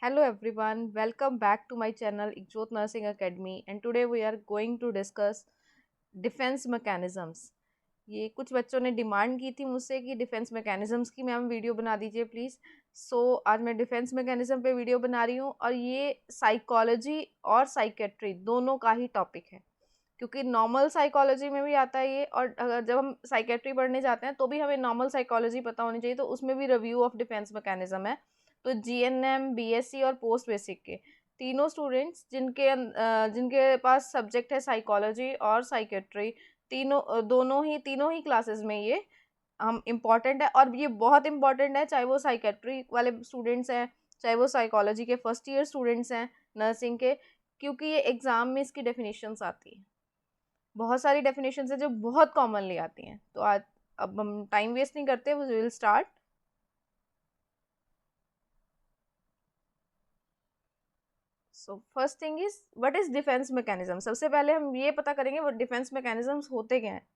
Hello everyone, welcome back to my channel Ikjot Nursing Academy and today we are going to discuss defence mechanisms. ये कुछ बच्चों ने demand की थी मुझसे कि डिफेंस मैकेनिज़म्स की मैम वीडियो बना दीजिए प्लीज़। आज मैं डिफेंस मैकेनिज़्म पे वीडियो बना रही हूँ और ये साइकोलॉजी और साइकेट्री दोनों का ही टॉपिक है, क्योंकि नॉर्मल साइकोलॉजी में भी आता है ये, और अगर जब हम साइकेट्री पढ़ने जाते हैं तो भी हमें नॉर्मल साइकोलॉजी पता होनी चाहिए, तो उसमें भी रिव्यू ऑफ डिफेंस मैकेनिज्म है। तो जीएनएम, बीएससी और पोस्ट बेसिक के तीनों स्टूडेंट्स जिनके पास सब्जेक्ट है साइकोलॉजी और साइकेट्री, तीनों ही क्लासेस में ये हम इम्पॉर्टेंट है, और ये बहुत इम्पॉर्टेंट है, चाहे वो साइकेट्री वाले स्टूडेंट्स हैं, चाहे वो साइकोलॉजी के फर्स्ट ईयर स्टूडेंट्स हैं नर्सिंग के, क्योंकि ये एग्ज़ाम में इसकी डेफिनेशंस आती है। बहुत सारी डेफिनेशंस है जो बहुत कॉमनली आती हैं। तो आज अब हम टाइम वेस्ट नहीं करते, we will start. So first thing is what is defence mechanism. सबसे पहले हम ये पता करेंगे वो डिफेंस मैकेनिज्म्स होते क्या हैं।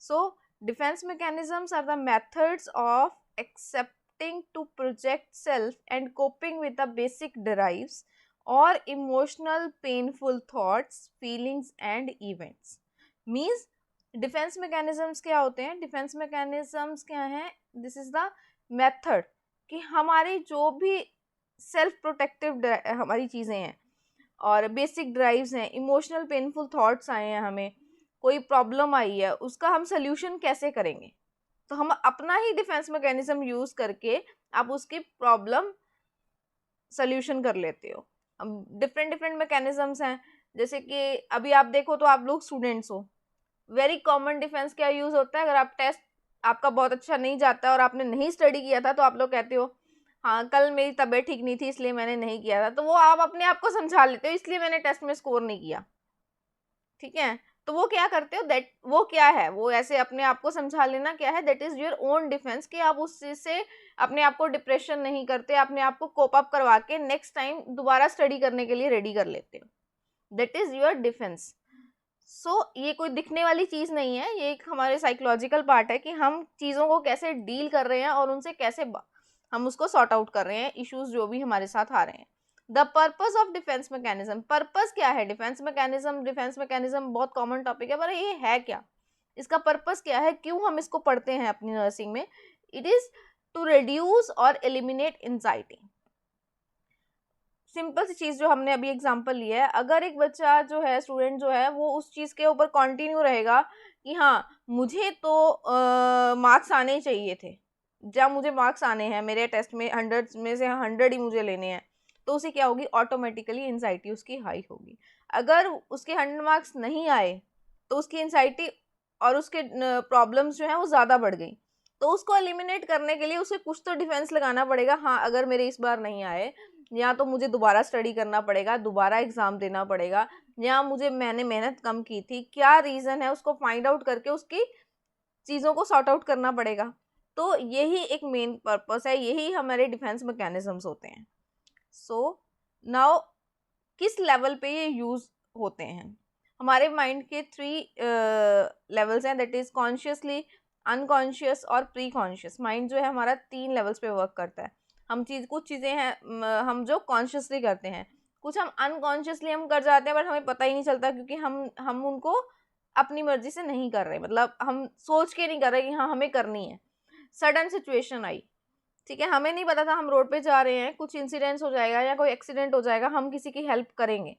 So defence mechanisms are the methods of accepting to project self and coping with the basic drives और emotional painful thoughts, feelings and events. Means defence mechanisms क्या होते हैं? डिफेंस मैकेनिज्म्स क्या हैं? दिस इज द मेथड कि हमारी जो भी सेल्फ प्रोटेक्टिव हमारी चीज़ें हैं और बेसिक ड्राइव्स हैं, इमोशनल पेनफुल थॉट्स आए हैं, हमें कोई प्रॉब्लम आई है, उसका हम सोल्यूशन कैसे करेंगे। तो हम अपना ही डिफेंस मैकेनिज्म यूज़ करके आप उसकी प्रॉब्लम सोल्यूशन कर लेते हो। अब डिफरेंट डिफरेंट मैकेनिज्म्स हैं, जैसे कि अभी आप देखो तो आप लोग स्टूडेंट्स हो, वेरी कॉमन डिफेंस क्या यूज़ होता है? अगर आप टेस्ट आपका बहुत अच्छा नहीं जाता और आपने नहीं स्टडी किया था तो आप लोग कहते हो हाँ कल मेरी तबीयत ठीक नहीं थी इसलिए मैंने नहीं किया था, तो वो आप अपने आप को समझा लेते हो इसलिए मैंने टेस्ट में स्कोर नहीं किया। ठीक है, तो वो क्या करते हो, दैट वो क्या है, वो ऐसे अपने आप को समझा लेना क्या है, that is your own defence, कि आप उस चीज से अपने आप को डिप्रेशन नहीं करते, अपने आप को कोप अप करवा के नेक्स्ट टाइम दोबारा स्टडी करने के लिए रेडी कर लेते हो। That is your defence. ये कोई दिखने वाली चीज नहीं है, ये एक हमारे साइकोलॉजिकल पार्ट है कि हम चीजों को कैसे डील कर रहे हैं और उनसे कैसे हम उसको सॉर्ट आउट कर रहे हैं, इश्यूज जो भी हमारे साथ आ रहे हैं। The purpose of defence mechanism, purpose क्या है डिफेंस मैकेनिज्म? डिफेंस मैकेनिज्म बहुत कॉमन टॉपिक है, पर ये है क्या, इसका पर्पज क्या है, क्यों हम इसको पढ़ते हैं अपनी नर्सिंग में? इट इज टू रिड्यूस और एलिमिनेट एंजाइटी। सिंपल सी चीज जो हमने अभी एग्जांपल लिया है, अगर एक बच्चा जो है, स्टूडेंट जो है, वो उस चीज के ऊपर कंटिन्यू रहेगा कि हाँ मुझे तो मार्क्स आने चाहिए थे, जब मुझे मार्क्स आने हैं मेरे टेस्ट में, 100 में से 100 ही मुझे लेने हैं, तो उसे क्या होगी, ऑटोमेटिकली एंजाइटी उसकी हाई होगी। अगर उसके 100 मार्क्स नहीं आए तो उसकी एंजाइटी और उसके प्रॉब्लम्स जो हैं वो ज़्यादा बढ़ गई। तो उसको एलिमिनेट करने के लिए उसे कुछ तो डिफेंस लगाना पड़ेगा। हाँ अगर मेरे इस बार नहीं आए, या तो मुझे दोबारा स्टडी करना पड़ेगा, दोबारा एग्ज़ाम देना पड़ेगा, या मैंने मेहनत कम की थी, क्या रीज़न है उसको फाइंड आउट करके उसकी चीज़ों को सॉर्ट आउट करना पड़ेगा। तो यही एक मेन पर्पस है, यही हमारे डिफेंस मैकेनिज्म्स होते हैं। नाउ किस लेवल पे ये यूज़ होते हैं? हमारे माइंड के 3 लेवल्स हैं, दैट इज़ कॉन्शियसली, अनकॉन्शियस और प्री कॉन्शियस। माइंड जो है हमारा 3 लेवल्स पे वर्क करता है। कुछ चीज़ें हैं हम जो कॉन्शियसली करते हैं, कुछ हम अनकॉन्शियसली हम कर जाते हैं, बट हमें पता ही नहीं चलता, क्योंकि हम उनको अपनी मर्जी से नहीं कर रहे, मतलब हम सोच के नहीं कर रहे कि हाँ हमें करनी है। सडन सिचुएशन आई, ठीक है, हमें नहीं पता था, हम रोड पे जा रहे हैं, कुछ इंसिडेंट्स हो जाएगा या कोई एक्सीडेंट हो जाएगा, हम किसी की हेल्प करेंगे।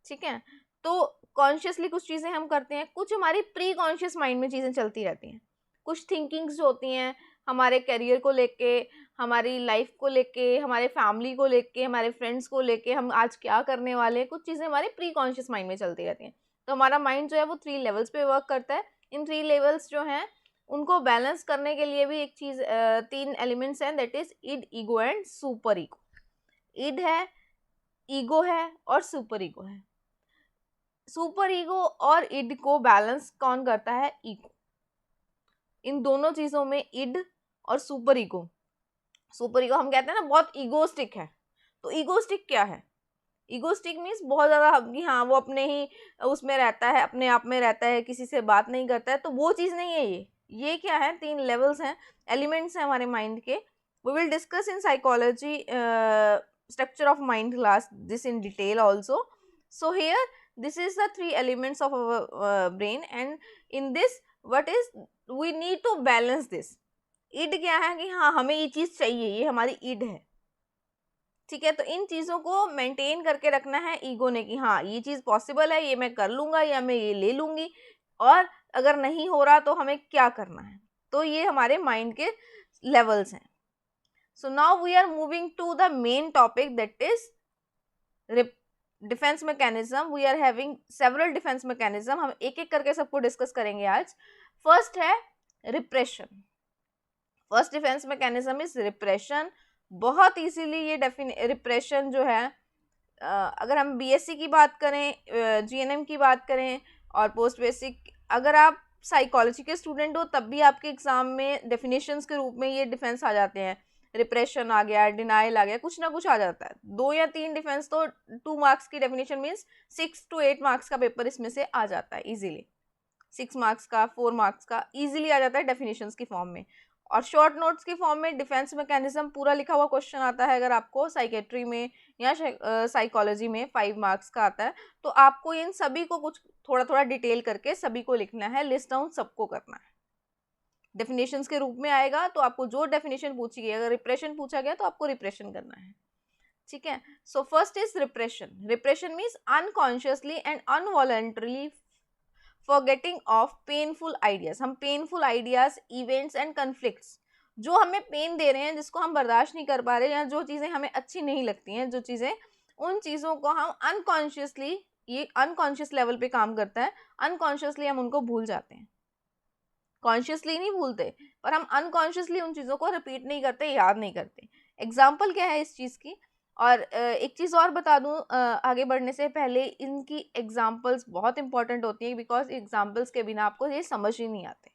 ठीक है, तो कॉन्शियसली कुछ चीज़ें हम करते हैं, कुछ हमारी प्री कॉन्शियस माइंड में चीज़ें चलती रहती हैं। कुछ थिंकिंग्स जो होती हैं हमारे करियर को लेके, हमारी लाइफ को लेके, हमारे फैमिली को लेके, हमारे फ्रेंड्स को लेके, हम आज क्या करने वाले हैं, कुछ चीज़ें हमारे प्री कॉन्शियस माइंड में चलती रहती हैं। तो हमारा माइंड जो है वो 3 लेवल्स पे वर्क करता है। इन 3 लेवल्स जो हैं उनको बैलेंस करने के लिए भी एक चीज़ 3 एलिमेंट्स हैं, that is id, ego and superego. Id है, ईगो है और सुपर ईगो है। सुपर ईगो और इड को बैलेंस कौन करता है? ईगो। इन दोनों चीजों में इड और सुपर ईगो, सुपर ईगो हम कहते हैं ना बहुत ईगोस्टिक है। तो ईगोस्टिक क्या है? ईगोस्टिक मीन्स बहुत ज्यादा कि हाँ वो अपने ही उसमें रहता है, अपने आप में रहता है, किसी से बात नहीं करता है, तो वो चीज नहीं है ये क्या है? 3 लेवल्स हैं, एलिमेंट्स हैं हमारे माइंड के। We will discuss in psychology structure of mind class this in detail also. So here this is the three elements of our brain, and in this what is we need to balance this. id क्या है कि हाँ हमें ये चीज चाहिए, ये हमारी id है, ठीक है। तो इन चीजों को मेंटेन करके रखना है ईगो ने कि हाँ ये चीज पॉसिबल है, ये मैं कर लूंगा या मैं ये ले लूंगी, और अगर नहीं हो रहा तो हमें क्या करना है। तो ये हमारे माइंड के लेवल्स हैं। So now we are moving to the main topic that is defence mechanism. We are having several defence mechanism, हम एक एक करके सबको डिस्कस करेंगे आज। फर्स्ट है repression. First defence mechanism is repression. बहुत इजीली ये रिप्रेशन जो है, अगर हम बीएससी की बात करें, जीएनएम की बात करें और पोस्ट बेसिक, अगर आप साइकोलॉजी के स्टूडेंट हो तब भी आपके एग्जाम में डेफिनेशंस के रूप में ये डिफेंस आ जाते हैं। रिप्रेशन आ गया, डिनाइल आ गया, कुछ ना कुछ आ जाता है। 2 या 3 डिफेंस तो 2 मार्क्स की डेफिनेशन मीन्स 6 to 8 मार्क्स का पेपर इसमें से आ जाता है इजीली। 6 मार्क्स का, 4 मार्क्स का इजीली आ जाता है डेफिनेशंस की फॉर्म में। और शॉर्ट नोट्स की फॉर्म में डिफेंस मैकेनिज्म पूरा लिखा हुआ क्वेश्चन आता है अगर आपको साइकेट्री में या साइकोलॉजी में 5 मार्क्स का आता है। तो आपको इन सभी को कुछ थोड़ा थोड़ा डिटेल करके सभी को लिखना है, लिस्ट डाउन सबको करना है। डेफिनेशंस के रूप में आएगा तो आपको जो डेफिनेशन पूछी गई, अगर रिप्रेशन पूछा गया तो आपको रिप्रेशन करना है, ठीक है। So first is repression. Repression means unconsciously and involuntarily forgetting of painful ideas. हम painful ideas, events and conflicts जो हमें पेन दे रहे हैं, जिसको हम बर्दाश्त नहीं कर पा रहे, या जो चीज़ें हमें अच्छी नहीं लगती हैं, जो चीज़ें, उन चीज़ों को हम अनकॉन्शियसली, ये अनकॉन्शियस लेवल पे काम करता है, अनकॉन्शियसली हम उनको भूल जाते हैं। कॉन्शियसली नहीं भूलते, पर हम अनकॉन्शियसली उन चीज़ों को रिपीट नहीं करते, याद नहीं करते। एग्जाम्पल क्या है इस चीज़ की? और एक चीज़ और बता दूं आगे बढ़ने से पहले, इनकी एग्जाम्पल्स बहुत इंपॉर्टेंट होती हैं, बिकॉज एग्जाम्पल्स के बिना आपको ये समझ ही नहीं आते,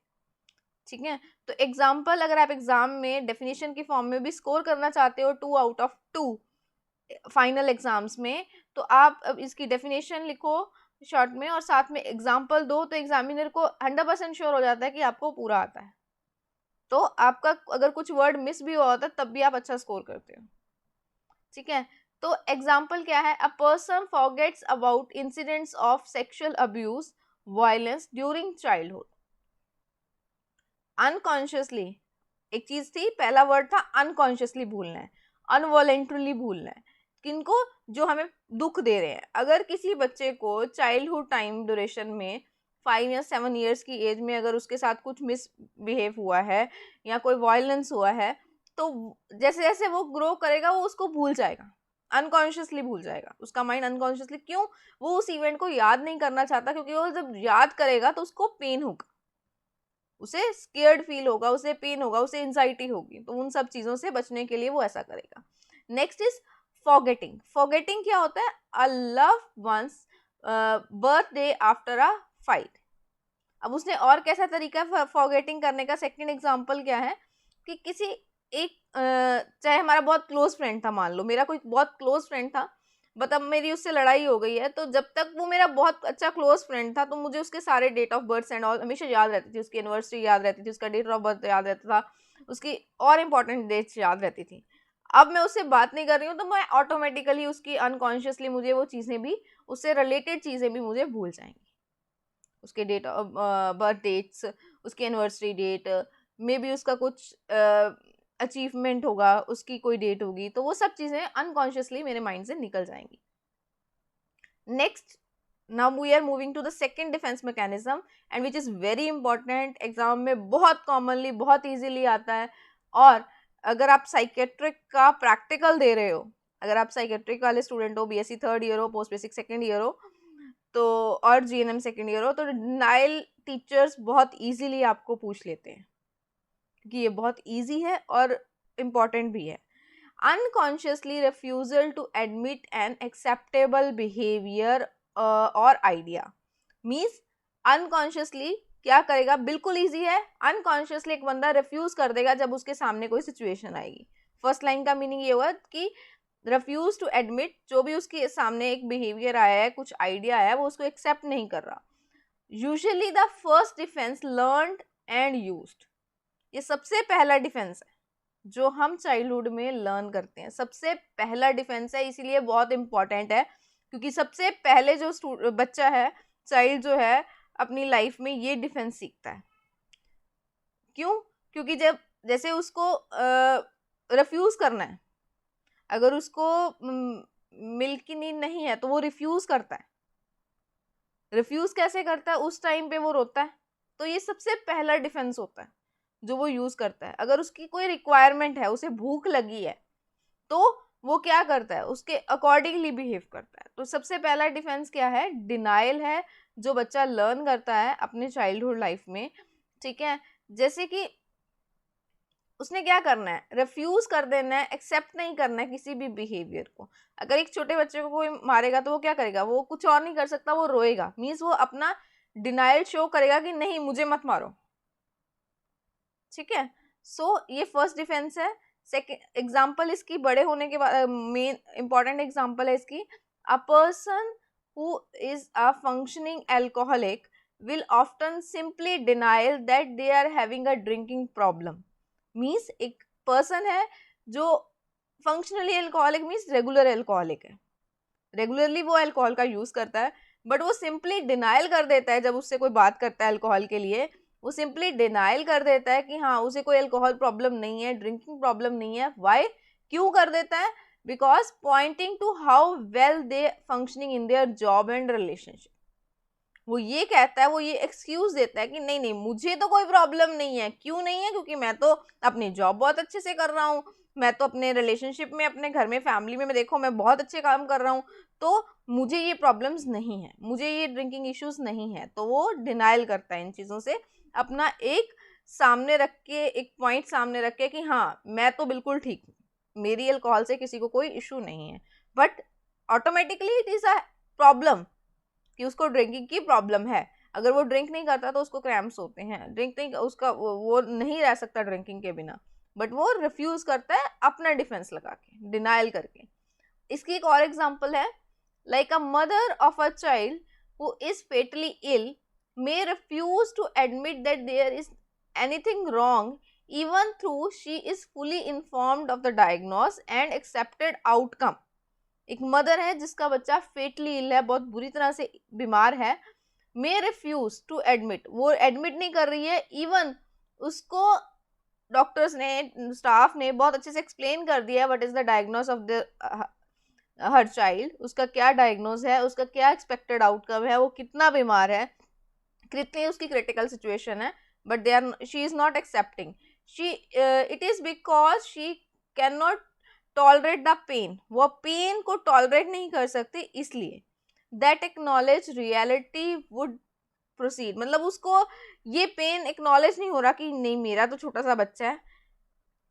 ठीक है। तो एग्जाम्पल, अगर आप एग्जाम में डेफिनेशन की फॉर्म में भी स्कोर करना चाहते हो 2 out of 2 फाइनल एग्जाम्स में, तो आप अब इसकी डेफिनेशन लिखो शॉर्ट में और साथ में एग्जाम्पल दो, तो एग्जामिनर को 100% श्योर हो जाता है कि आपको पूरा आता है। तो आपका अगर कुछ वर्ड मिस भी हुआ होता है तब भी आप अच्छा स्कोर करते हो, ठीक है। तो एग्जाम्पल क्या है? A person forgets about incidents of sexual abuse, violence during childhood. Unconsciously एक चीज थी, पहला वर्ड था अनकॉन्शियसली भूलना है, अनवॉलेंटरली भूलना है। किनको? जो हमें दुख दे रहे हैं। अगर किसी बच्चे को चाइल्डहुड टाइम ड्यूरेशन में 5 या 7 ईयर्स की एज में अगर उसके साथ कुछ मिसबिहेव हुआ है या कोई वायलेंस हुआ है, तो जैसे जैसे वो ग्रो करेगा वो उसको भूल जाएगा, अनकॉन्शियसली भूल जाएगा। उसका माइंड अनकॉन्शियसली, क्यों? वो उस इवेंट को याद नहीं करना चाहता, क्योंकि वो जब याद करेगा तो उसको पेन होगा, उसे स्केयर्ड फील होगा, उसे पेन होगा, उसे एंजाइटी होगी। तो उन सब चीज़ों से बचने के लिए वो ऐसा करेगा। Next is forgetting. फॉरगेटिंग क्या होता है? A love one's birthday after a fight. अब उसने और कैसा तरीका फॉरगेटिंग करने का? सेकंड एग्जांपल क्या है कि किसी एक चाहे हमारा बहुत क्लोज फ्रेंड था, मान लो मेरा कोई बहुत क्लोज फ्रेंड था, बट अब मेरी उससे लड़ाई हो गई है, तो जब तक वो मेरा बहुत अच्छा क्लोज फ्रेंड था तो मुझे उसके सारे date of birth and all हमेशा याद रहती थी, उसकी एनिवर्सरी याद रहती थी, उसका डेट ऑफ बर्थ याद रहता था, उसकी और इम्पॉर्टेंट डेट्स याद रहती थी। अब मैं उससे बात नहीं कर रही हूँ तो मैं ऑटोमेटिकली उसकी अनकॉन्शियसली मुझे वो चीज़ें भी, उससे रिलेटेड चीज़ें भी मुझे भूल जाएंगी। उसके डेट ऑफ बर्थ डेट्स, उसकी एनिवर्सरी डेट, मे बी उसका कुछ अचीवमेंट होगा, उसकी कोई डेट होगी, तो वो सब चीज़ें अनकॉन्शियसली मेरे माइंड से निकल जाएंगी। Next, now we are moving to the second defence mechanism and which is very important, exam में बहुत कॉमनली, बहुत ईजिली आता है। और अगर आप साइकेट्रिक का प्रैक्टिकल दे रहे हो, अगर आप साइकेट्रिक वाले स्टूडेंट हो, बीएससी 3rd ईयर हो, पोस्ट बेसिक 2nd ईयर हो, तो और जीएनएम 2nd ईयर हो, तो डिनाइल टीचर्स बहुत इजीली आपको पूछ लेते हैं, क्योंकि ये बहुत इजी है और इम्पॉर्टेंट भी है। Unconsciously refusal to admit an acceptable behaviour और आइडिया मीन्स, अनकॉन्शियसली क्या करेगा? बिल्कुल इजी है, अनकॉन्शियसली एक बंदा रिफ्यूज कर देगा जब उसके सामने कोई सिचुएशन आएगी। फर्स्ट लाइन का मीनिंग ये हुआ कि रिफ्यूज टू एडमिट, जो भी उसके सामने एक बिहेवियर आया है, कुछ आइडिया आया है, वो उसको एक्सेप्ट नहीं कर रहा। Usually the first defence learned and used, ये सबसे पहला डिफेंस है जो हम चाइल्डहुड में लर्न करते हैं। सबसे पहला डिफेंस है, इसीलिए बहुत इंपॉर्टेंट है, क्योंकि सबसे पहले जो बच्चा है, चाइल्ड जो है, अपनी लाइफ में ये डिफेंस सीखता है। क्यों? क्योंकि जब जैसे उसको रिफ्यूज करना है, अगर उसको मिल्क की नीड नहीं है तो वो रिफ्यूज करता है। रिफ्यूज कैसे करता है? उस टाइम पे वो रोता है। तो ये सबसे पहला डिफेंस होता है जो वो यूज करता है। अगर उसकी कोई रिक्वायरमेंट है, उसे भूख लगी है, तो वो क्या करता है? उसके अकॉर्डिंगली बिहेव करता है। तो सबसे पहला डिफेंस क्या है? डिनाइल है, जो बच्चा लर्न करता है अपने चाइल्डहुड लाइफ में। ठीक है, जैसे कि उसने क्या करना है? रिफ्यूज कर देना है, एक्सेप्ट नहीं करना है किसी भी बिहेवियर को। अगर एक छोटे बच्चे को कोई मारेगा तो वो क्या करेगा? वो कुछ और नहीं कर सकता, वो रोएगा। मीन्स वो अपना डिनाइल शो करेगा कि नहीं, मुझे मत मारो। ठीक है, सो ये फर्स्ट डिफेंस है। सेकेंड एग्जाम्पल इसकी बड़े होने के बाद, मेन इंपॉर्टेंट एग्जाम्पल है इसकी, a person who is a functioning alcoholic will often simply denial that they are having a drinking problem. Means एक पर्सन है जो functionally alcoholic means regular alcoholic है, रेगुलरली वो अल्कोहल का यूज करता है, बट वो सिंपली डिनाइल कर देता है। जब उससे कोई बात करता है अल्कोहल के लिए, वो सिंपली डिनाइल कर देता है कि हाँ, उसे कोई अल्कोहल प्रॉब्लम नहीं है, ड्रिंकिंग प्रॉब्लम नहीं है। वाई? क्यों कर देता है? Because pointing to how well they functioning in their job and relationship. वो ये कहता है, वो ये एक्सक्यूज देता है कि नहीं नहीं, मुझे तो कोई प्रॉब्लम नहीं है। क्यों नहीं है? क्योंकि मैं तो अपनी जॉब बहुत अच्छे से कर रहा हूँ, मैं तो अपने रिलेशनशिप में, अपने घर में, फैमिली में, मैं देखो मैं बहुत अच्छे काम कर रहा हूँ, तो मुझे ये प्रॉब्लम्स नहीं है, मुझे ये ड्रिंकिंग इश्यूज नहीं है। तो वो डिनाइल करता है इन चीज़ों से, अपना एक सामने रख के, एक पॉइंट सामने रख के कि हाँ, मैं तो बिल्कुल ठीक हूँ, मेरी अल्कोहल से किसी को कोई इशू नहीं है। But automatically it is a problem कि उसको ड्रिंकिंग की प्रॉब्लम है। अगर वो ड्रिंक नहीं करता तो उसको क्रैम्प्स होते हैं, ड्रिंक नहीं, उसका वो नहीं रह सकता ड्रिंकिंग के बिना, बट वो रिफ्यूज करता है अपना डिफेंस लगा के, डिनाइल करके। इसकी एक और एग्जांपल है, like a mother of a child who is fatally ill may refuse to admit that there is anything wrong even though she is fully informed of the diagnosis and accepted outcome. एक mother है जिसका बच्चा fatally इल है, बहुत बुरी तरह से बीमार है, मे रिफ्यूज टू एडमिट, वो एडमिट नहीं कर रही है, इवन उसको डॉक्टर्स ने, स्टाफ ने बहुत अच्छे से एक्सप्लेन कर दिया है what is the diagnose of the her child, उसका क्या डायग्नोस है, उसका क्या एक्सपेक्टेड आउटकम है, वो कितना बीमार है, कितनी उसकी क्रिटिकल सिचुएशन है, but they are, she is not accepting, she it is because she can not tolerate the pain, वो पेन को टॉलरेट नहीं कर सकती, इसलिए that acknowledge reality would proceed. मतलब उसको ये पेन एक्नॉलेज नहीं हो रहा कि नहीं, मेरा तो छोटा सा बच्चा है,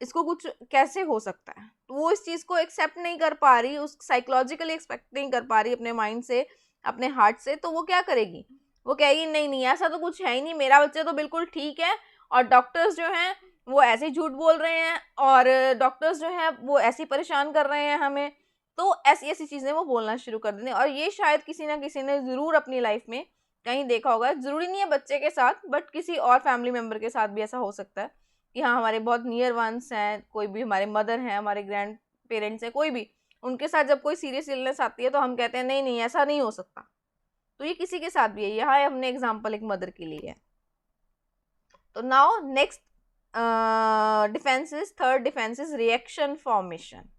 इसको कुछ कैसे हो सकता है, तो वो इस चीज को एक्सेप्ट नहीं कर पा रही, उस साइकोलॉजिकली एक्सपेक्ट नहीं कर पा रही अपने माइंड से, अपने हार्ट से। तो वो क्या करेगी? वो कहेगी नहीं नहीं, ऐसा तो कुछ है ही नहीं, मेरा बच्चा तो बिल्कुल ठीक है, और डॉक्टर्स जो हैं वो ऐसे झूठ बोल रहे हैं, और डॉक्टर्स जो हैं वो ऐसे परेशान कर रहे हैं हमें। तो ऐसी ऐसी चीजें वो बोलना शुरू कर देते हैं। और ये शायद किसी ना किसी ने जरूर अपनी लाइफ में कहीं देखा होगा, जरूरी नहीं है बच्चे के साथ, बट किसी और फैमिली मेंबर के साथ भी ऐसा हो सकता है कि हाँ, हमारे बहुत नियर वंस हैं, कोई भी हमारे मदर हैं, हमारे ग्रैंड पेरेंट्स हैं, कोई भी, उनके साथ जब कोई सीरियस इलनेस आती है तो हम कहते हैं नहीं नहीं, ऐसा नहीं हो सकता। तो ये किसी के साथ भी है, यहाँ हमने एग्जाम्पल एक मदर के लिए है। तो now next defence is, third defence is reaction formation.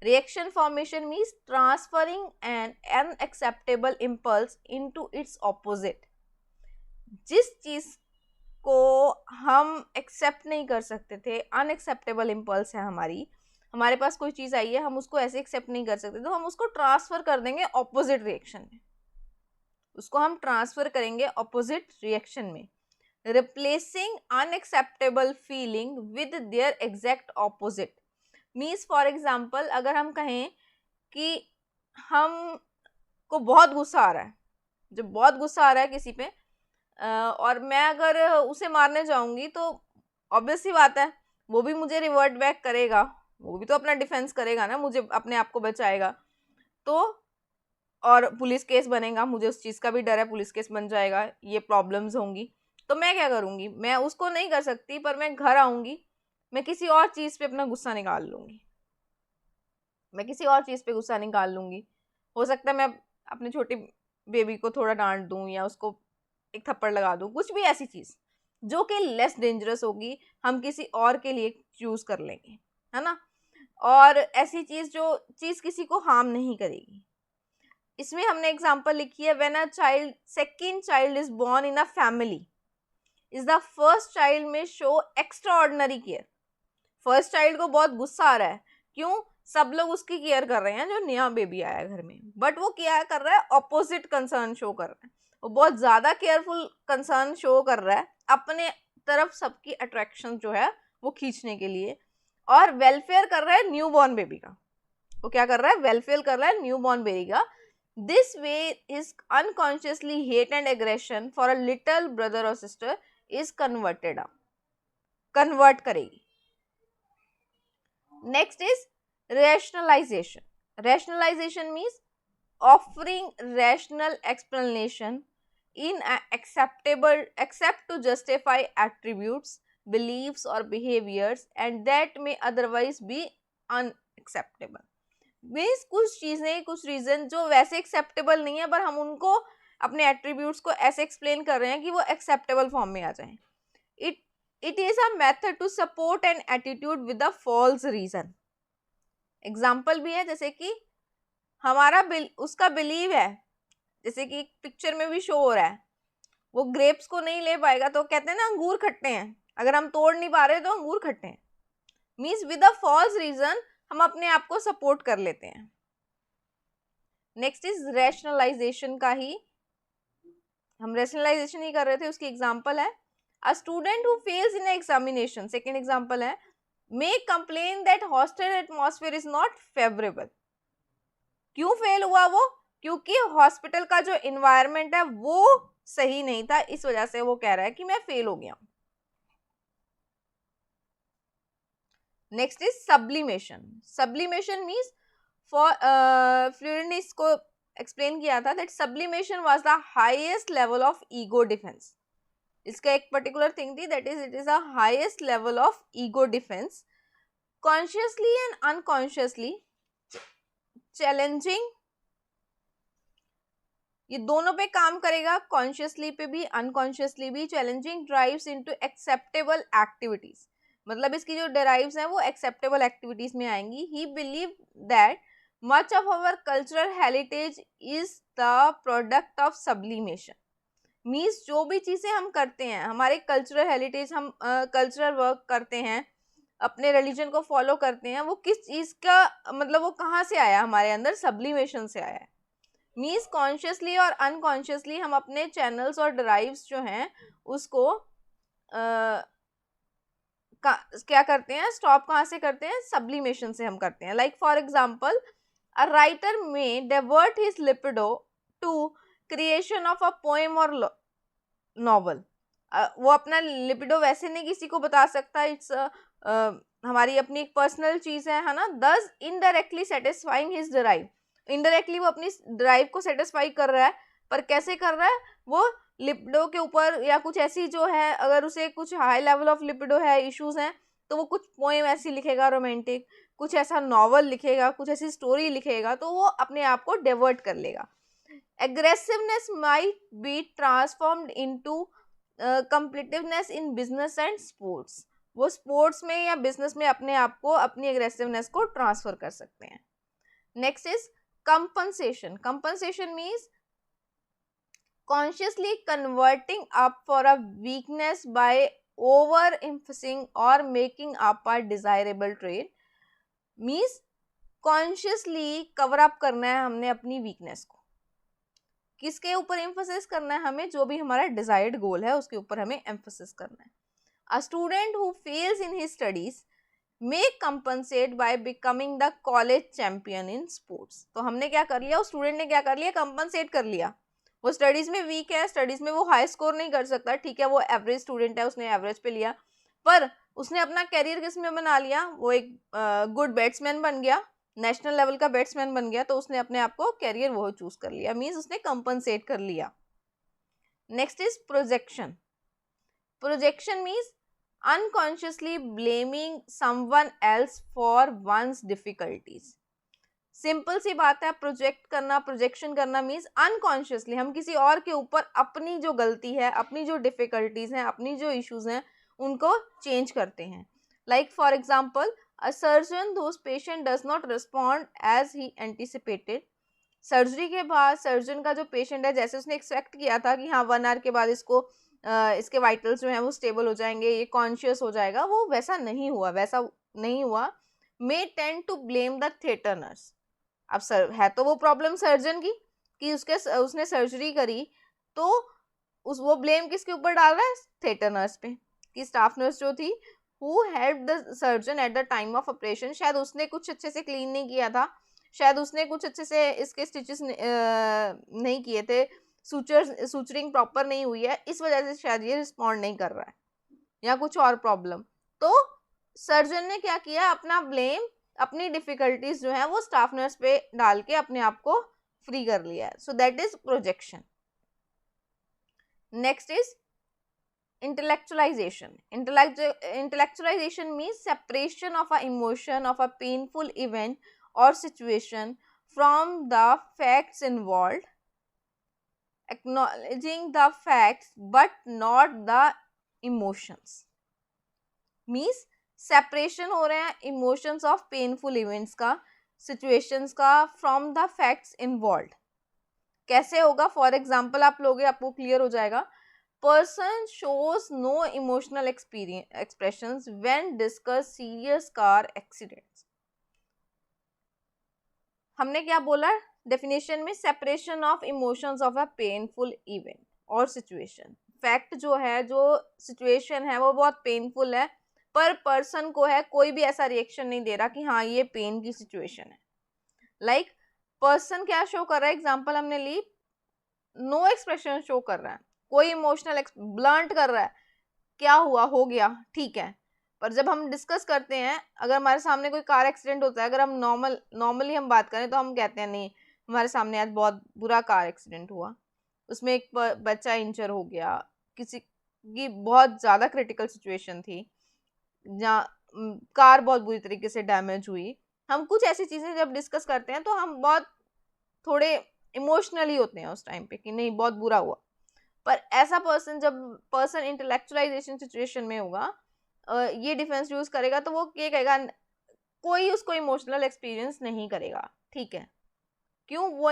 Reaction formation means transferring an unacceptable impulse into its opposite. जिस चीज को हम एक्सेप्ट नहीं कर सकते थे, अनएक्सेप्टेबल इम्पल्स है हमारी, हमारे पास कोई चीज आई है, हम उसको ऐसे एक्सेप्ट नहीं कर सकते, तो हम उसको ट्रांसफर कर देंगे ऑपोजिट रिएक्शन में, उसको हम ट्रांसफर करेंगे ऑपोजिट रिएक्शन में, replacing unacceptable feeling with their exact opposite. Means for example, अगर हम कहें कि हम को बहुत गुस्सा आ रहा है, जब बहुत गुस्सा आ रहा है किसी पे, और मैं अगर उसे मारने जाऊंगी तो ऑब्वियस सी बात है वो भी मुझे रिवर्ट बैक करेगा, वो भी तो अपना डिफेंस करेगा ना, मुझे अपने आप को बचाएगा। तो और पुलिस केस बनेगा, मुझे उस चीज़ का भी डर है, पुलिस केस बन जाएगा, ये प्रॉब्लम्स होंगी। तो मैं क्या करूँगी? मैं उसको नहीं कर सकती, पर मैं घर आऊँगी, मैं किसी और चीज़ पे अपना गुस्सा निकाल लूँगी, मैं किसी और चीज़ पे गुस्सा निकाल लूँगी। हो सकता है मैं अपने छोटे बेबी को थोड़ा डांट दूँ या उसको एक थप्पड़ लगा दूँ, कुछ भी ऐसी चीज़ जो कि लेस डेंजरस होगी, हम किसी और के लिए चूज़ कर लेंगे, है ना। और ऐसी चीज़ जो चीज़ किसी को हार्म नहीं करेगी। इसमें हमने एग्जांपल लिखी है, when a child second child is born in a family is the first child may show extraordinary care. First child को बहुत गुस्सा आ रहा है, क्यों? सब लोग उसकी केयर कर रहे हैं जो नया बेबी आया है घर में, बट वो क्या कर रहा है? ऑपोजिट कंसर्न शो कर रहा है, वो बहुत ज्यादा केयरफुल कंसर्न शो कर रहा है अपने तरफ, सबकी अट्रैक्शन जो है वो खींचने के लिए, और वेलफेयर कर रहा है न्यू बॉर्न बेबी का। वो क्या कर रहा है? वेलफेयर कर रहा है न्यू बॉर्न बेबी का। This way is unconsciously hate and aggression for a little brother और सिस्टर इज कन्वर्टेड, कन्वर्ट करेगी। Next is rationalization. Rationalization means offering rational explanation in acceptable except to justify attributes, beliefs or behaviors and that may otherwise be unacceptable. Means कुछ चीजें, कुछ reason जो वैसे acceptable नहीं है, पर हम उनको अपने एट्रीब्यूट्स को ऐसे एक्सप्लेन कर रहे हैं कि वो एक्सेप्टेबल फॉर्म में आ जाए। It is a method to support an attitude with a false reason. Example भी है, जैसे कि हमारा उसका बिलीव है, जैसे कि पिक्चर में भी शो हो रहा है, वो ग्रेप्स को नहीं ले पाएगा तो कहते हैं ना अंगूर खट्टे हैं, अगर हम तोड़ नहीं पा रहे तो अंगूर खट्टे हैं। Means with a false reason हम अपने आप को सपोर्ट कर लेते हैं। नेक्स्ट इज रैशनलाइजेशन का ही, हम रैशनलाइजेशन ही कर रहे थे, उसकी एग्जाम्पल है A student who fails in an examination, second example है, may complain that hostel atmosphere is not favorable. क्यों फेल हुआ वो? क्योंकि हॉस्पिटल का जो इन्वायरमेंट है वो सही नहीं था, इस वजह से वो कह रहा है कि मैं फेल हो गया। Next is sublimation. Sublimation means for Florence को एक्सप्लेन किया था that sublimation was the highest level of ego defence. इसका एक पर्टिकुलर थिंग थी, that is it is a highest level of ego defence, consciously and unconsciously challenging, ये दोनों पे काम करेगा, कॉन्शियसली पे भी अनकॉन्शियसली भी। Challenging drives into acceptable activities, मतलब इसकी जो ड्राइव्स हैं वो एक्सेप्टेबल एक्टिविटीज में आएंगी। He believe that much of our cultural heritage is the product of sublimation. Means जो भी चीज़ें हम करते हैं, हमारे कल्चरल हेरिटेज, हम कल्चरल वर्क करते हैं, अपने रिलीजन को फॉलो करते हैं, वो किस चीज़ का, मतलब वो कहाँ से आया? हमारे अंदर सब्लिमेशन से आया है। मीन्स कॉन्शियसली और अनकॉन्शियसली हम अपने चैनल्स और ड्राइव्स जो हैं उसको क्या करते हैं? स्टॉप कहाँ से करते हैं? सब्लिमेशन से हम करते हैं। Like for example, a writer may divert his libido to creation of a poem और नॉवल। वो अपना लिपिडो वैसे नहीं किसी को बता सकता, इट्स हमारी अपनी एक पर्सनल चीज है ना। दस indirectly satisfying his drive, indirectly वो अपनी ड्राइव को सेटिस्फाई कर रहा है, पर कैसे कर रहा है? वो लिपिडो के ऊपर या कुछ ऐसी जो है, अगर उसे कुछ हाई लेवल ऑफ लिपिडो है, इश्यूज हैं, तो वो कुछ पोएम ऐसी लिखेगा रोमांटिक, कुछ ऐसा नॉवल लिखेगा, कुछ ऐसी स्टोरी लिखेगा, तो वो अपने आप को डाइवर्ट कर लेगा। Aggressiveness might be transformed into competitiveness in business and sports. वो स्पोर्ट्स में या बिजनेस में अपने आप को, अपनी एग्रेसिवनेस को ट्रांसफर कर सकते हैं। Next is compensation. Compensation means consciously converting up for a weakness by overemphasising और making up a desirable trade. Means consciously cover up करना है हमने अपनी वीकनेस को। किसके ऊपर एम्फोसिस करना है? हमें जो भी हमारा डिजायर्ड गोल है उसके ऊपर हमें एम्फोसिस करना है। A student who fails in his studies may compensate by becoming the college champion in sports. तो हमने क्या कर लिया? उस स्टूडेंट ने क्या कर लिया? कंपनसेट कर लिया। वो स्टडीज में वीक है, स्टडीज में वो हाई स्कोर नहीं कर सकता, ठीक है, वो एवरेज स्टूडेंट है, उसने एवरेज पे लिया, पर उसने अपना कैरियर किस में बना लिया? वो एक गुड बैट्समैन बन गया, नेशनल लेवल का बैट्समैन बन गया, तो उसने अपने आप को कैरियर वो चूज कर लिया, मींस उसने कंपनसेट कर लिया। Next is projection. Projection means unconsciously blaming someone else for one's difficulties. Simple सी बात है, प्रोजेक्ट करना, प्रोजेक्शन करना मीन्स अनकॉन्शियसली हम किसी और के ऊपर अपनी जो गलती है, अपनी जो डिफिकल्टीज हैं, अपनी जो इश्यूज हैं, उनको चेंज करते हैं. Like for example, a surgeon whose patient does not respond as he anticipated. Surgery के बाद सर्जन का जो पेशेंट है, जैसे उसने एक्सपेक्ट किया था कि हाँ 1 आवर के बाद इसको इसके वाइटल्स जो हैं वो स्टेबल हो जाएंगे, ये कॉन्शियस हो जाएगा, वो वैसा नहीं हुआ. May tend to blame the theatre nurse. अब सर है तो वो प्रॉब्लम सर्जन की कि उसने सर्जरी करी, तो वो ब्लेम किसके ऊपर डाल रहा है? थिएटर नर्स पे, कि स्टाफ नर्स जो थी who helped the surgeon at the time of operation, शायद उसने कुछ अच्छे से क्लीन नहीं किया था, शायद उसने कुछ अच्छे से इसके स्टिचेस नहीं किए थे, सूचरिंग प्रॉपर नहीं हुई है, इस वजह से शायद ये रिस्पॉन्ड नहीं कर रहा है, या कुछ और प्रॉब्लम. तो सर्जन ने क्या किया? अपना ब्लेम, अपनी डिफिकल्टीज जो है वो स्टाफ नर्स पे डाल के अपने आप को फ्री कर लिया है. So that is projection. Next is intellectualization. Intellectualization means separation of a emotion of a painful event or situation from the facts involved, acknowledging the facts but not the emotions. means separation हो रहे हैं emotions of painful events का, situations का, from the facts involve. कैसे होगा? For example आप लोगे, आपको क्लियर हो जाएगा. Person shows no emotional expressions when discuss serious car accidents. हमने क्या बोला डेफिनेशन में? Separation of emotions of a painful event और सिचुएशन. फैक्ट जो है, जो सिचुएशन है वो बहुत पेनफुल है, पर पर्सन को है कोई भी ऐसा रिएक्शन नहीं दे रहा कि हाँ ये पेन की सिचुएशन है. लाइक पर्सन क्या शो कर रहा है? एग्जांपल हमने ली, नो एक्सप्रेशन शो कर रहा है, कोई इमोशनल ब्लंट कर रहा है, क्या हुआ, हो गया, ठीक है. पर जब हम डिस्कस करते हैं, अगर हमारे सामने कोई कार एक्सीडेंट होता है, अगर हम नॉर्मली हम बात करें तो हम कहते हैं नहीं हमारे सामने आज बहुत बुरा कार एक्सीडेंट हुआ, उसमें एक बच्चा इंजर हो गया, किसी की बहुत ज़्यादा क्रिटिकल सिचुएशन थी जहाँ कार बहुत बुरी तरीके से डैमेज हुई. हम कुछ ऐसी चीज़ें जब डिस्कस करते हैं तो हम बहुत थोड़े इमोशनली होते हैं उस टाइम पे कि नहीं बहुत बुरा हुआ. पर ऐसा पर्सन, जब पर्सन इंटेलेक्चुअलाइजेशन सिचुएशन में होगा, ये डिफेंस यूज करेगा, तो वो ये कहेगा कोई उसको इमोशनल एक्सपीरियंस नहीं करेगा. ठीक है, क्यों? वो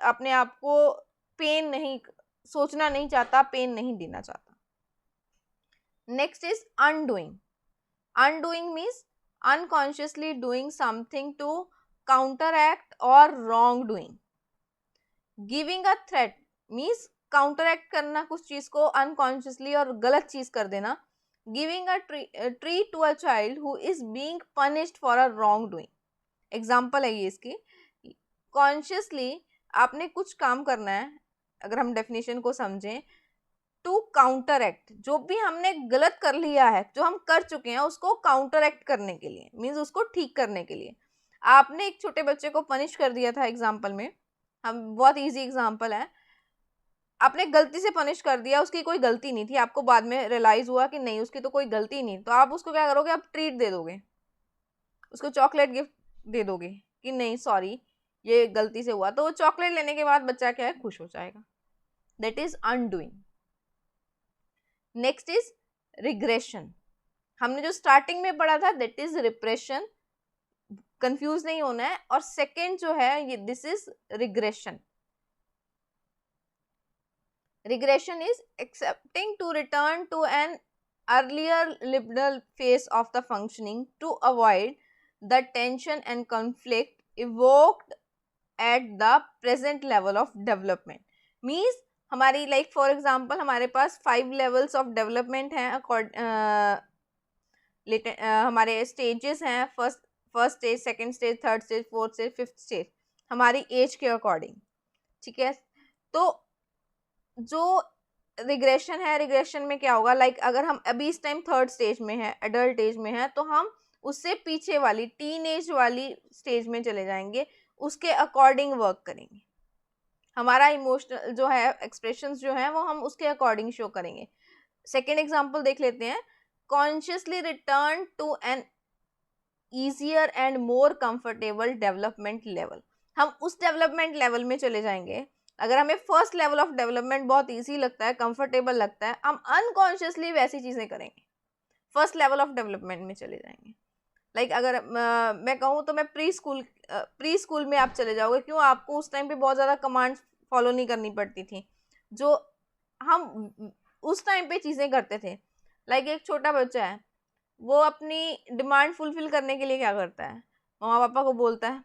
अपने आप को पेन नहीं सोचना नहीं चाहता, पेन नहीं देना चाहता. Next is undoing. Undoing means unconsciously doing something to counteract or wrongdoing. Giving a threat means counteract करना कुछ चीज को unconsciously और गलत चीज कर देना. Giving a treat to a child who is being punished for a wrongdoing. Example है ये इसकी. Consciously आपने कुछ काम करना है, अगर हम डेफिनेशन को समझें, टू काउंटर एक्ट, जो भी हमने गलत कर लिया है, जो हम कर चुके हैं, उसको काउंटर एक्ट करने के लिए, मीन्स उसको ठीक करने के लिए. आपने एक छोटे बच्चे को पनिश कर दिया था, एग्जाम्पल में, हम बहुत इजी एग्जाम्पल है, आपने गलती से पनिश कर दिया, उसकी कोई गलती नहीं थी, आपको बाद में रियलाइज हुआ कि नहीं उसकी तो कोई गलती नहीं, तो आप उसको क्या करोगे? आप ट्रीट दे दोगे, उसको चॉकलेट गिफ्ट दे दोगे कि नहीं सॉरी ये गलती से हुआ. तो वो चॉकलेट लेने के बाद बच्चा क्या है? खुश हो जाएगा. That is undoing. Next is regression. हमने जो स्टार्टिंग में पढ़ा था दैट इज रिप्रेशन, कंफ्यूज नहीं होना है. और सेकेंड जो है ये this is regression. Regression is accepting to return to an earlier liberal phase of the functioning to avoid the tension and conflict evoked at the present level of development. Means हमारी like for example हमारे पास 5 levels of development हैं, हमारे stages हैं, first stage, second stage, third stage, fourth stage, fifth stage, हमारी as के according. ठीक है, तो जो रिग्रेशन है, रिग्रेशन में क्या होगा? लाइक अगर हम अभी इस टाइम थर्ड स्टेज में है, एडल्ट एज में है, तो हम उससे पीछे वाली टीन एज वाली स्टेज में चले जाएंगे, उसके अकॉर्डिंग वर्क करेंगे. हमारा इमोशनल जो है एक्सप्रेशंस जो है वो हम उसके अकॉर्डिंग शो करेंगे. सेकेंड एग्जाम्पल देख लेते हैं. Consciously return to an easier and more comfortable development level. हम उस डेवलपमेंट लेवल में चले जाएंगे। अगर हमें फर्स्ट लेवल ऑफ डेवलपमेंट बहुत ईजी लगता है, कंफर्टेबल लगता है, हम अनकॉन्शियसली वैसी चीज़ें करेंगे, फर्स्ट लेवल ऑफ डेवलपमेंट में चले जाएंगे। लाइक अगर मैं कहूँ तो मैं प्री स्कूल में आप चले जाओगे, क्यों? आपको उस टाइम पे बहुत ज़्यादा कमांड्स फॉलो नहीं करनी पड़ती थी, जो हम उस टाइम पे चीज़ें करते थे। लाइक एक छोटा बच्चा है, वो अपनी डिमांड फुलफिल करने के लिए क्या करता है, मम्मा पापा को बोलता है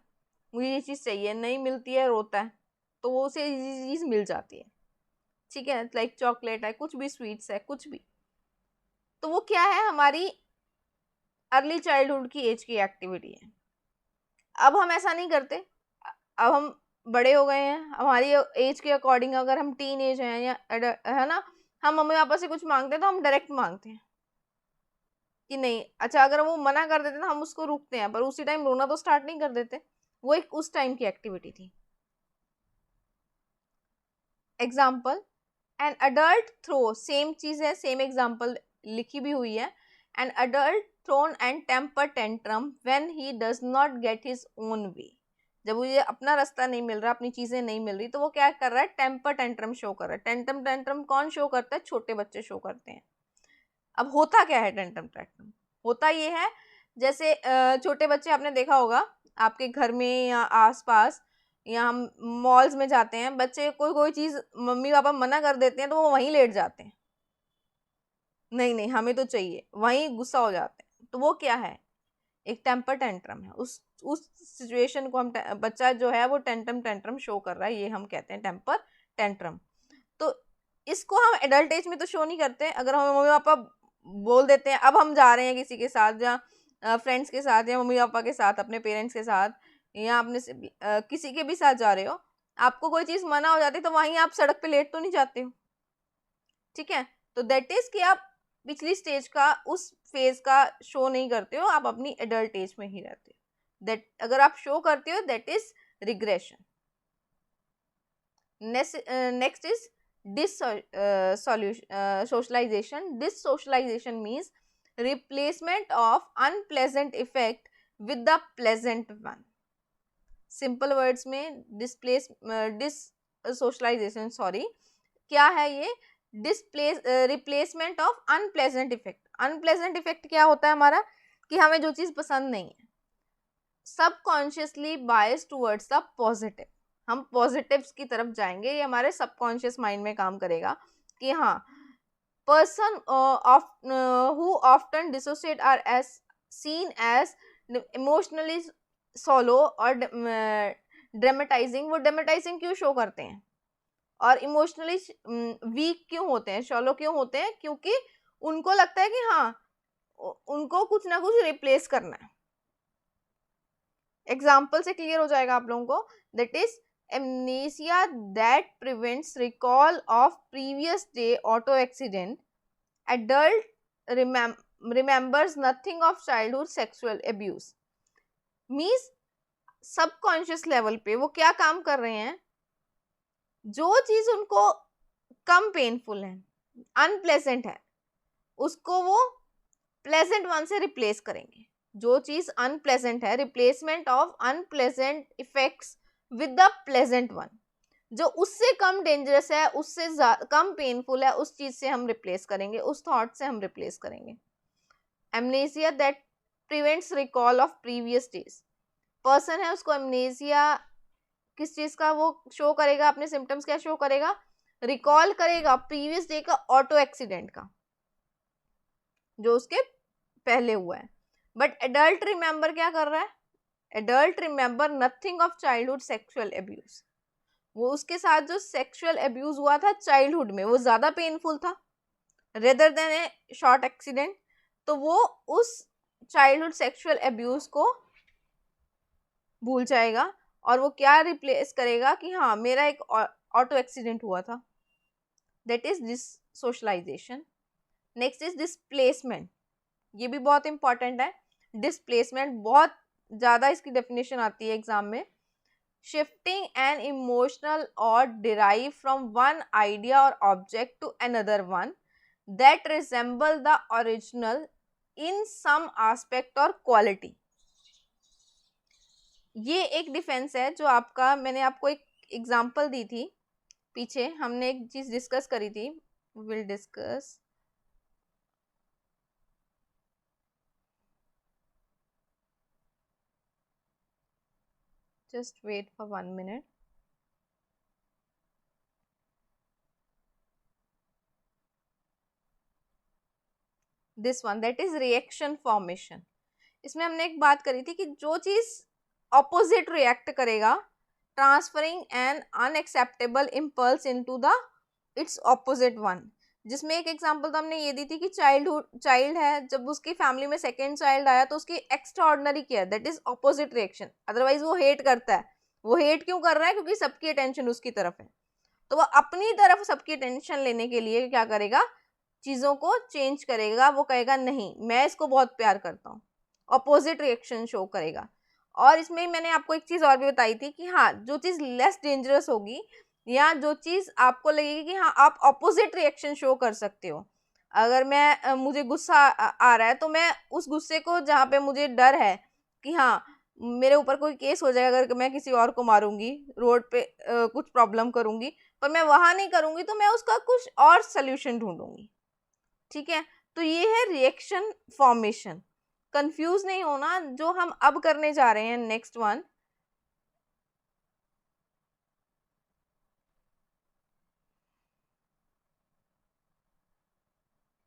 मुझे ये चीज़ चाहिए, नहीं मिलती है रोता है, तो वो उसे ये चीज़ मिल जाती है, ठीक है? लाइक चॉकलेट है, कुछ भी, स्वीट्स है, कुछ भी। तो वो क्या है, हमारी अर्ली चाइल्डहुड की एज की एक्टिविटी है। अब हम ऐसा नहीं करते, अब हम बड़े हो गए हैं, हमारी एज के अकॉर्डिंग अगर हम टीन एज हैं या है ना, हम मम्मी पापा से कुछ मांगते हैं तो हम डायरेक्ट मांगते हैं कि नहीं। अच्छा, अगर वो मना कर देते तो हम उसको रुकते हैं, पर उसी टाइम रोना तो स्टार्ट नहीं कर देते। वो एक उस टाइम की एक्टिविटी थी। Example, an adult throw, same चीज है, सेम एग्जाम्पल लिखी भी हुई है। An adult thrown and temper tantrum when he does not get his own way. जब मुझे अपना रास्ता नहीं मिल रहा, अपनी चीजें नहीं मिल रही, तो वो क्या कर रहा है, टेम्पर टेंट्रम शो कर रहा है। टेंट्रम टेंट्रम कौन शो करता है, छोटे बच्चे शो करते हैं। अब होता क्या है टेंट्रम टेंट्रम, होता ये है, जैसे छोटे बच्चे आपने देखा होगा आपके घर में या आसपास, या हम मॉल्स में जाते हैं, बच्चे कोई कोई चीज मम्मी पापा मना कर देते हैं तो वो वहीं लेट जाते हैं, नहीं नहीं हमें तो चाहिए, वहीं गुस्सा हो जाते हैं। तो वो क्या है, एक टेम्पर टेंट्रम है। उस सिचुएशन को हम, बच्चा जो है वो टेंट्रम टेंट्रम शो कर रहा है, ये हम कहते हैं टेम्पर टेंट्रम। तो इसको हम एडल्ट एज में तो शो नहीं करते। अगर हमें मम्मी पापा बोल देते हैं, अब हम जा रहे हैं किसी के साथ, या फ्रेंड्स के साथ, या मम्मी पापा के साथ, अपने पेरेंट्स के साथ, या अपने किसी के भी साथ जा रहे हो, आपको कोई चीज़ मना हो जाती है, तो वहीं आप सड़क पे लेट तो नहीं जाते हो, ठीक है? तो दैट इज कि आप पिछली स्टेज का, उस फेज का शो नहीं करते हो, आप अपनी एडल्ट एज में ही रहते हो। दैट अगर आप शो करते हो, that is regression. Next is socialization. Dissocialization means replacement of unpleasant effect with the pleasant one. Simple words में डिसोशलाइजेशन, सॉरी, क्या है ये, replacement of unpleasant effect. Unpleasant effect क्या होता है हमारा, कि हमें जो चीज पसंद नहीं है, subconsciously bias towards the positive, हम पॉजिटिव्स की तरफ जाएंगे, ये हमारे सबकॉन्शियस माइंड में काम करेगा कि हाँ, person who often dissociate are as seen as emotionally solo और ड्रामेटाइजिंग। वो ड्रामेटाइजिंग क्यों शो करते हैं, और इमोशनली वीक क्यों होते हैं, शॉलो क्यों होते हैं, क्योंकि उनको लगता है कि हाँ उनको कुछ ना कुछ रिप्लेस करना है। एग्जाम्पल से क्लियर हो जाएगा आप लोगों को। That is amnesia that prevents recall of previous day auto accident. Adult remembers nothing of childhood sexual abuse. Means subconscious level पे वो क्या काम कर रहे हैं, जो चीज उनको कम पेनफुल है, अनप्लेजेंट है, उसको वो प्लेजेंट वन से रिप्लेस करेंगे। जो चीज अनप्लेजेंट है, replacement of unpleasant effects with the pleasant one, जो उससे कम डेंजरस है, उससे कम पेनफुल है, उस चीज से हम रिप्लेस करेंगे, उस थॉट से हम रिप्लेस करेंगे। Amnesia that prevents recall of previous days. Person है, उसको एमनेसिया किस चीज का वो शो करेगा, अपने सिम्टम्स क्या शो करेगा, रिकॉल करेगा प्रीवियस डे का ऑटो एक्सीडेंट का, जो उसके पहले हुआ है। बट एडल्ट रिमेंबर क्या कर रहा है, adult remember nothing of childhood sexual abuse. वो उसके साथ जो सेक्सुअल एब्यूज हुआ था चाइल्डहुड में, वो ज्यादा पेनफुल था रेदर देन ए शॉर्ट एक्सीडेंट। तो वो उस चाइल्डहुड सेक्सुअल एब्यूज को भूल जाएगा, और वो क्या रिप्लेस करेगा कि हाँ मेरा एक ऑटो एक्सीडेंट हुआ था। That is desocialisation. Next is displacement. ये भी बहुत इंपॉर्टेंट है। डिस्प्लेसमेंट बहुत ज़्यादा इसकी डेफिनेशन आती है एग्जाम में। Shifting an emotional or derive from one idea or object to another one that resemble the original in some aspect or quality. ये एक डिफेंस है जो आपका, मैंने आपको एक एग्जांपल दी थी पीछे, हमने एक चीज डिस्कस करी थी, will discuss, just wait for 1 minute. This one, that is reaction formation. इसमें हमने एक बात करी थी कि जो चीज ऑपोजिट रिएक्ट करेगा, transferring an unacceptable impulse into the its opposite one, जिसमें एक एग्जांपल तो हमने ये दी थी कि चाइल्ड है, जब उसकी फैमिली में सेकेंड चाइल्ड आया तो उसकी extra ordinary care, that is opposite reaction, otherwise वो हेट करता है। वो हेट क्यों कर रहा है? क्योंकि सबकी अटेंशन उसकी तरफ है, तो वो अपनी तरफ सबकी अटेंशन लेने के लिए क्या करेगा, चीजों को चेंज करेगा। वो कहेगा नहीं, मैं इसको बहुत प्यार करता हूँ, ऑपोजिट रिएक्शन शो करेगा। और इसमें मैंने आपको एक चीज और भी बताई थी कि हाँ, जो चीज लेस डेंजरस होगी या जो चीज आपको लगेगी कि हाँ आप ऑपोजिट रिएक्शन शो कर सकते हो, अगर मैं मुझे गुस्सा आ रहा है तो मैं उस गुस्से को, जहाँ पे मुझे डर है कि हाँ मेरे ऊपर कोई केस हो जाएगा अगर मैं किसी और को मारूंगी, रोड पे कुछ प्रॉब्लम करूंगी, पर मैं वहां नहीं करूंगी, तो मैं उसका कुछ और सोल्यूशन ढूंढूंगी। ठीक है, तो ये है रिएक्शन फॉर्मेशन। कंफ्यूज नहीं होना, जो हम अब करने जा रहे हैं next one,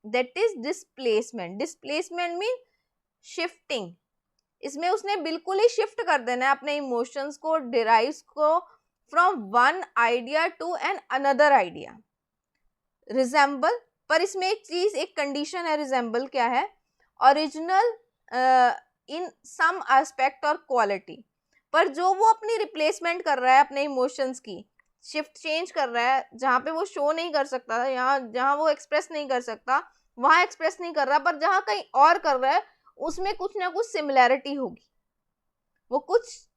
that is displacement. Displacement mean shifting. इसमें उसने बिल्कुल ही शिफ्ट कर देना है अपने इमोशंस को, डिराइव्स को from one idea to an another idea. Resemble, पर इसमें एक चीज, एक कंडीशन है, रिजेंबल क्या है, ओरिजिनल इन सम एस्पेक्ट और क्वालिटी, पर जो वो अपनी रिप्लेसमेंट कर रहा है अपने इमोशंस की, शिफ्ट चेंज कर रहा है, जहाँ पे वो शो नहीं कर सकता था, यहाँ जहाँ वो एक्सप्रेस नहीं कर सकता वहां एक्सप्रेस नहीं कर रहा, पर जहाँ कहीं और कर रहा है उसमें कुछ ना कुछ सिमिलैरिटी होगी, वो कुछ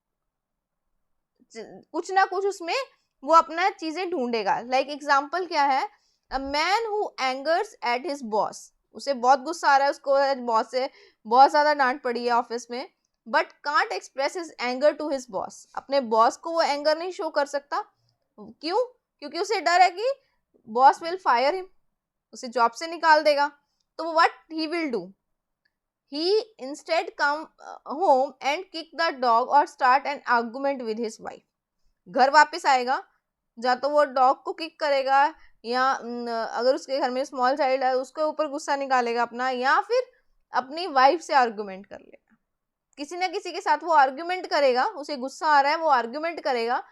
ना कुछ उसमें वो अपना चीजें ढूंढेगा। लाइक एग्जाम्पल क्या है, a man who angers at his boss, उसे बहुत गुस्सा आ रहा है, उसको बॉस से बहुत ज्यादा डांट पड़ी है ऑफिस में, but can't express his anger to his boss, अपने बॉस को वो एंगर नहीं शो कर सकता। क्यों? क्योंकि उसे डर है कि बॉस विल फायर हिम, उसे जॉब से निकाल देगा। तो what he will do, he instead come home and kick the dog और start an argument with his wife. घर वापस आएगा, या तो वो डॉग को किक करेगा, या अगर उसके घर में स्मॉल चाइल्ड है उसके ऊपर गुस्सा निकालेगा अपना, या फिर अपनी वाइफ से आर्गुमेंट कर लेगा। किसी ना किसी के साथ वो आर्गुमेंट करेगा, उसे गुस्सा आ रहा है वो आर्गुमेंट करेगा,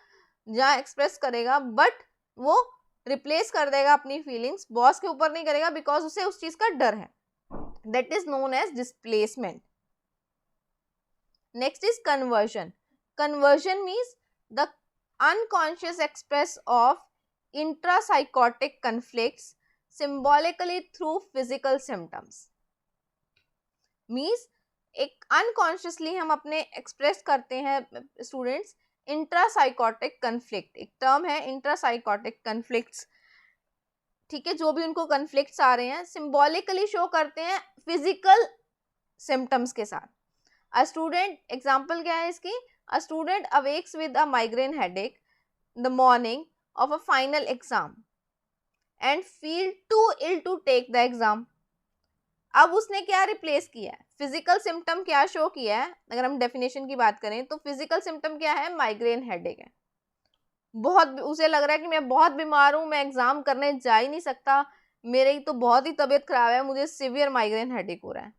जहाँ एक्सप्रेस करेगा, बट वो रिप्लेस कर देगा अपनी फीलिंग्स, बॉस के ऊपर नहीं करेगा, बिकॉज उसे उस चीज का डर है। That is known as displacement. Next is conversion. Conversion means the unconscious express of intrapsychotic conflicts symbolically through physical symptoms। Means एक अनकॉन्शियसली हम अपने एक्सप्रेस करते हैं स्टूडेंट्स इंट्रासाइकोटिक कन्फ्लिक्ट, एक टर्म है इंट्रासाइकोटिक कन्फ्लिक्ट्स। ठीक है, जो भी उनको कन्फ्लिक्ट्स आ रहे हैं सिंबॉलिकली शो करते हैं फिजिकल सिम्टम्स के साथ। अ स्टूडेंट, एग्जाम्पल क्या है इसकी, a student awakes with a migraine headache in the morning of a final exam and feel too ill to take the exam। अब उसने क्या रिप्लेस किया है, फिजिकल सिम्टम क्या शो किया है, अगर हम डेफिनेशन की बात करें तो फिजिकल सिम्टम क्या है, माइग्रेन हेडेक है, बहुत उसे लग रहा है कि मैं बहुत बीमार हूँ, मैं एग्जाम करने जा ही नहीं सकता, मेरी तो बहुत ही तबीयत खराब है, मुझे सिवियर माइग्रेन हेडेक हो रहा है।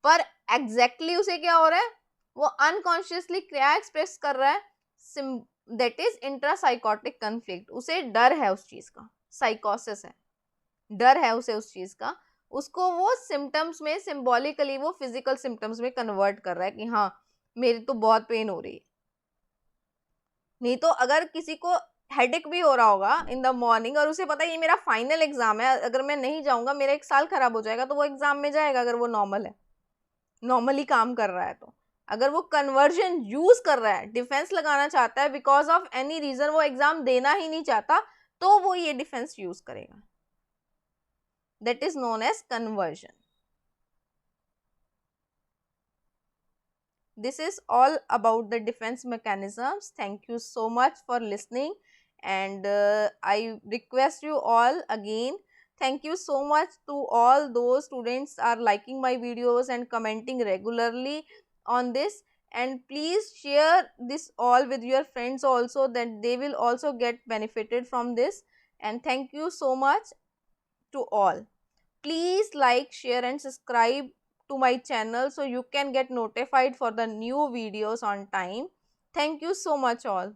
पर एग्जैक्टली उसे क्या हो रहा है, वो अनकॉन्शियसली क्या एक्सप्रेस कर रहा है, दैट इज इंट्रासाइकोटिक कन्फ्लिक्ट। उसे डर है उस चीज का, साइकोसिस है, डर है उसे उस चीज का, उसको वो सिम्टम्स में सिंबॉलिकली वो फिजिकल सिम्टम्स में कन्वर्ट कर रहा है कि हाँ मेरी तो बहुत पेन हो रही है। नहीं तो अगर किसी को हेडेक भी हो रहा होगा इन द मॉर्निंग और उसे पता है ये मेरा फाइनल एग्जाम है, अगर मैं नहीं जाऊंगा मेरा 1 साल खराब हो जाएगा, तो वो एग्जाम में जाएगा अगर वो नॉर्मल है, नॉर्मली काम कर रहा है। तो अगर वो कन्वर्जन यूज कर रहा है, डिफेंस लगाना चाहता है, बिकॉज ऑफ एनी रीजन वो एग्जाम देना ही नहीं चाहता, तो वो ये डिफेंस यूज करेगा। that is known as conversion. This is all about the defense mechanisms. Thank you so much for listening, and I request you all again, thank you so much to all those students are liking my videos and commenting regularly on this, and please share this all with your friends also, that they will also get benefited from this. And thank you so much to all. Please like, share and subscribe to my channel so you can get notified for the new videos on time. Thank you so much all.